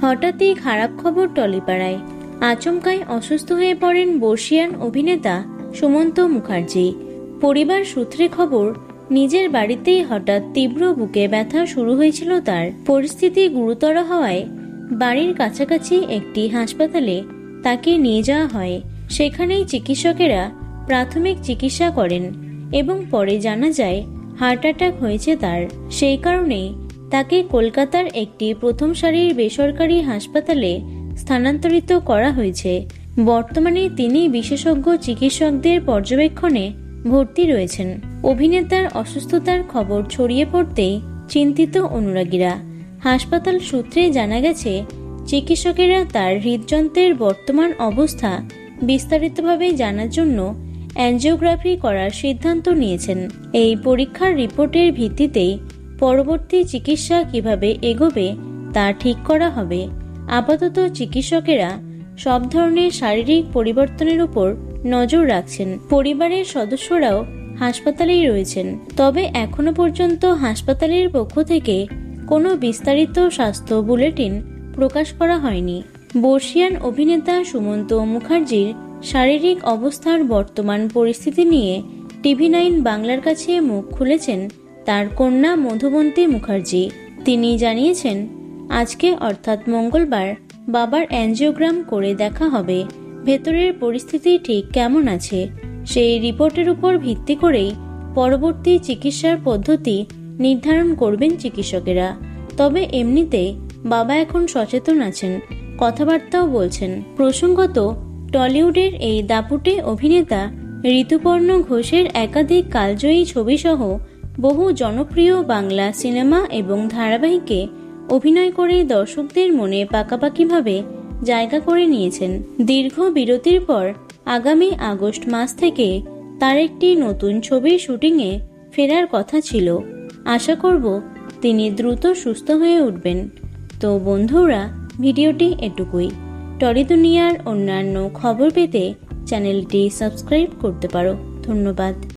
হঠাৎই খারাপ খবর টলিপাড়ায়। আচমকাই অসুস্থ হয়ে পড়েন বর্ষিয়ান অভিনেতা সুমন্ত মুখার্জি। পরিবার সূত্রে খবর, নিজের বাড়িতেই হঠাৎ তীব্র বুকে ব্যথা শুরু হয়েছিল তার। পরিস্থিতি গুরুতর হওয়ায় বাড়ির কাছাকাছি একটি হাসপাতালে তাকে নিয়ে যাওয়া হয়। সেখানেই চিকিৎসকেরা প্রাথমিক চিকিৎসা করেন এবং পরে জানা যায় হার্ট অ্যাটাক হয়েছে তার। সেই কারণেই তাকে কলকাতার একটি প্রথম সারির বেসরকারি হাসপাতালে স্থানান্তরিত করা হয়েছে। বর্তমানে তিনি বিশেষজ্ঞ চিকিৎসকদের পর্যবেক্ষণে ভর্তি রয়েছেন। অভিনেতার অসুস্থতার খবর ছড়িয়ে পড়তেই চিন্তিত অনুরাগীরা। হাসপাতাল সূত্রে জানা গেছে, চিকিৎসকেরা তার হৃদযন্ত্রের বর্তমান অবস্থা বিস্তারিতভাবে জানার জন্য অ্যাঞ্জিওগ্রাফি করার সিদ্ধান্ত নিয়েছেন। এই পরীক্ষার রিপোর্টের ভিত্তিতেই পরবর্তী চিকিৎসা কিভাবে এগোবে তা ঠিক করা হবে। আপাতত চিকিৎসকেরা সব ধরনের শারীরিক পরিবর্তনের উপর নজর রাখছেন। পরিবারের সদস্যরাও হাসপাতালেই রয়েছেন। তবে এখনো পর্যন্ত হাসপাতালের পক্ষ থেকে কোনো বিস্তারিত স্বাস্থ্য বুলেটিন প্রকাশ করা হয়নি। বর্ষিয়ান অভিনেতা সুমন্ত মুখার্জির শারীরিক অবস্থার বর্তমান পরিস্থিতি নিয়ে TV9 বাংলার কাছে মুখ খুলেছেন তার কন্যা মধুবন্তী মুখার্জি। তিনি জানিয়েছেন, আজকে অর্থাৎ মঙ্গলবার বাবার অ্যাঞ্জিওগ্রাম করে দেখা হবে। ভেতরের পরিস্থিতি ঠিক কেমন আছে সেই রিপোর্টের উপর ভিত্তি করেই পরবর্তী চিকিৎসার পদ্ধতি নির্ধারণ করবেন চিকিৎসকেরা। তবে এমনিতে বাবা এখন সচেতন আছেন, কথাবার্তাও বলছেন। প্রসঙ্গত, টলিউডের এই দাপুটে অভিনেতা ঋতুপর্ণ ঘোষের একাধিক কালজয়ী ছবিসহ বহু জনপ্রিয় বাংলা সিনেমা এবং ধারাবাহিকে অভিনয় করে দর্শকদের মনে পাকাপাকিভাবে জায়গা করে নিয়েছেন। দীর্ঘ বিরতির পর আগামী আগস্ট মাস থেকে তার একটি নতুন ছবির শুটিংয়ে ফেরার কথা ছিল। আশা করব তিনি দ্রুত সুস্থ হয়ে উঠবেন। তো বন্ধুরা, ভিডিওটি এটুকুই। টলি দুনিয়ার অন্যান্য খবর পেতে চ্যানেলটি সাবস্ক্রাইব করতে পারো। ধন্যবাদ।